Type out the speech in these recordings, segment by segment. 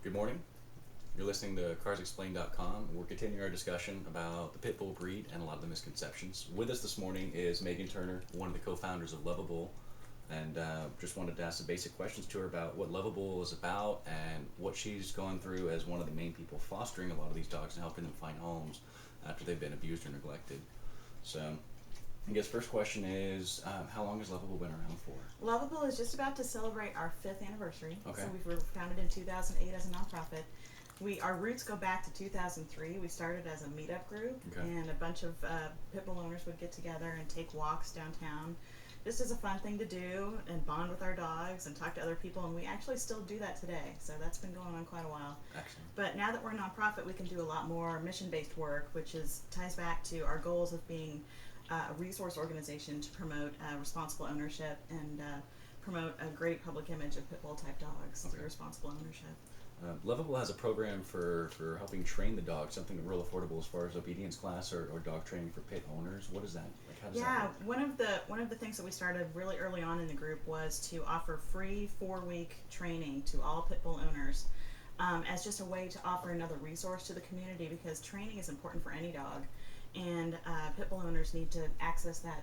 Good morning. You're listening to carsexplained.com. We're continuing our discussion about the pit bull breed and a lot of the misconceptions. With us this morning is Meghan Turner, one of the co-founders of Love-A-Bull, and just wanted to ask some basic questions to her about what Love-A-Bull is about and what she's gone through as one of the main people fostering a lot of these dogs and helping them find homes after they've been abused or neglected. So, I guess first question is, how long has Love-A-Bull been around for? Love-A-Bull is just about to celebrate our 5th anniversary. Okay. So we were founded in 2008 as a nonprofit. Our roots go back to 2003. We started as a meetup group, Okay. and a bunch of pit bull owners would get together and take walks downtown, just as a fun thing to do, and bond with our dogs and talk to other people. And we actually still do that today. So that's been going on quite a while. Excellent. But now that we're a nonprofit, we can do a lot more mission-based work, which ties back to our goals of being a resource organization to promote responsible ownership and promote a great public image of pit bull type dogs through responsible ownership. Love-A-Bull has a program for helping train the dog, something real affordable as far as obedience class or dog training for pit owners. What is that? Like, how does that work? One of the things that we started really early on in the group was to offer free 4-week training to all pit bull owners as just a way to offer another resource to the community, because training is important for any dog. And pit bull owners need to access that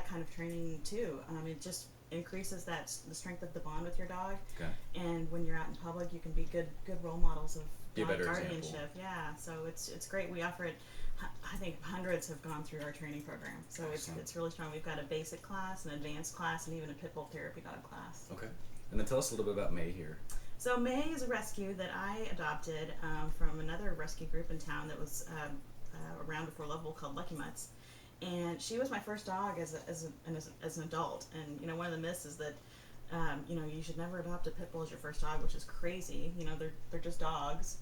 kind of training too. It just increases the strength of the bond with your dog. Okay. And when you're out in public, you can be good role models of Be a dog better guardianship. example. Yeah, so it's great. We offer it. I think hundreds have gone through our training program, so it's really strong. We've got a basic class, an advanced class, and even a pit bull therapy dog class. Okay. And then tell us a little bit about May here. So May is a rescue that I adopted from another rescue group in town that was around before Love-A-Bull, called Lucky Mutts, and she was my first dog as an adult. And one of the myths is that you should never adopt a pit bull as your first dog, which is crazy. They're just dogs.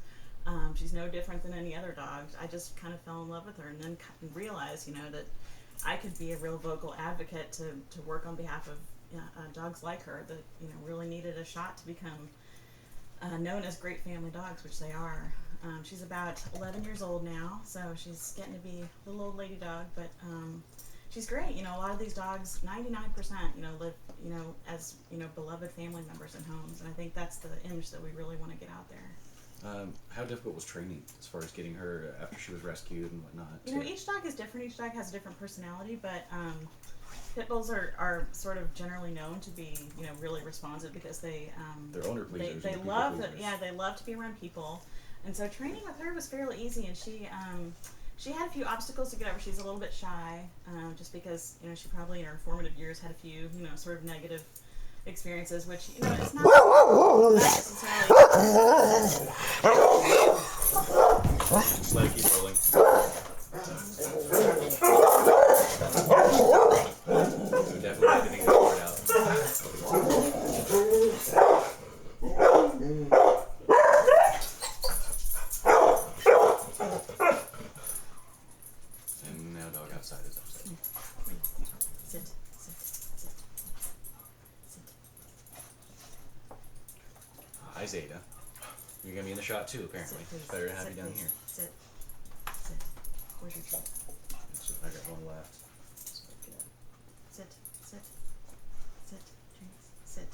She's no different than any other dog. I just kind of fell in love with her, and then realized that I could be a real vocal advocate to work on behalf of dogs like her that really needed a shot to become known as great family dogs, which they are. She's about 11 years old now, so she's getting to be a little old lady dog, but she's great. A lot of these dogs, 99%, live, as, beloved family members in homes, and I think that's the image that we really want to get out there. How difficult was training as far as getting her after she was rescued and whatnot? Each dog is different. Each dog has a different personality, but pit bulls are sort of generally known to be, really responsive, because they're owner pleasers. They love they love to be around people. And so training with her was fairly easy, and she had a few obstacles to get over. She's a little bit shy, just because she probably in her formative years had a few sort of negative experiences, which it's not necessarily. Just let it keep rolling. So definitely editing that part out. And now dog outside is upset. Sit. Hi Zeta. You're gonna be in the shot too, apparently. Sit, please. Better to have Sit, you down please. here. Sit. Where's your treat? So I got one left. Sit. Treats. Sit.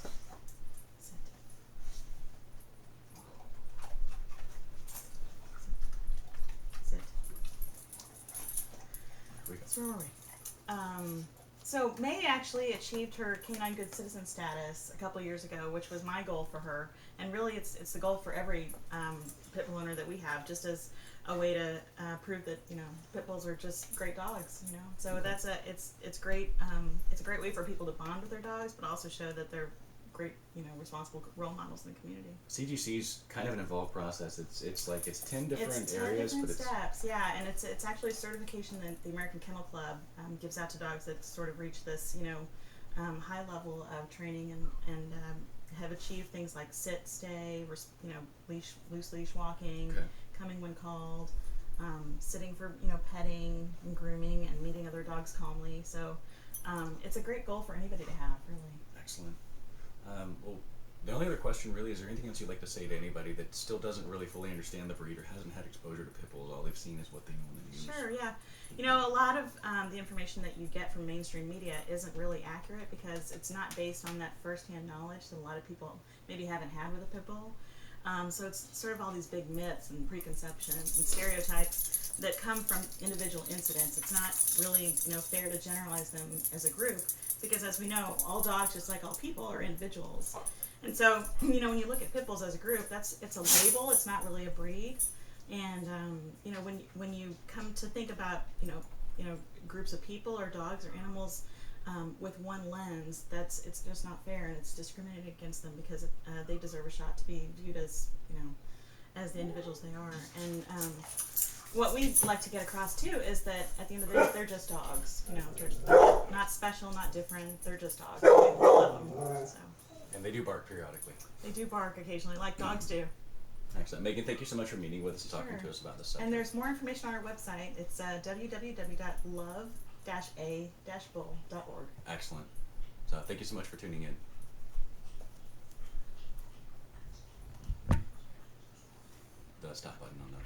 Here we go. So where were we? So May actually achieved her Canine Good Citizen status a couple years ago, which was my goal for her, and really it's the goal for every pit bull owner that we have, just as a way to prove that pit bulls are just great dogs. So it's great. It's a great way for people to bond with their dogs, but also show that they're great, responsible role models in the community. CGC's kind of an involved process. It's 10 different It's 10 areas, different but steps, yeah, and it's actually a certification that the American Kennel Club gives out to dogs that sort of reach this, high level of training and have achieved things like sit, stay, loose leash walking, Okay. coming when called, sitting for petting and grooming and meeting other dogs calmly. So it's a great goal for anybody to have, really. Excellent. Well, the only other question really is there anything else you'd like to say to anybody that still doesn't really fully understand the breed or hasn't had exposure to pit bulls? All they've seen is what they know and they use. Sure, yeah. A lot of the information that you get from mainstream media isn't really accurate, because it's not based on that first-hand knowledge that a lot of people maybe haven't had with a pit bull. So it's sort of all these big myths and preconceptions and stereotypes that come from individual incidents. It's not really, fair to generalize them as a group, because as we know, all dogs, just like all people, are individuals. And so, when you look at pit bulls as a group, it's a label. It's not really a breed. And when you come to think about groups of people or dogs or animals with one lens, it's just not fair, and it's discriminating against them, because they deserve a shot to be viewed as as the individuals they are. And what we like to get across too is that at the end of the day, they're just dogs. They're not special, not different. They're just dogs. We love them. So. And they do bark periodically. They do bark occasionally, like dogs do. Excellent. Megan, thank you so much for meeting with us and talking to us about this subject. And there's more information on our website. It's www.love-a-bull.org. Excellent. So thank you so much for tuning in. The stop button on the left.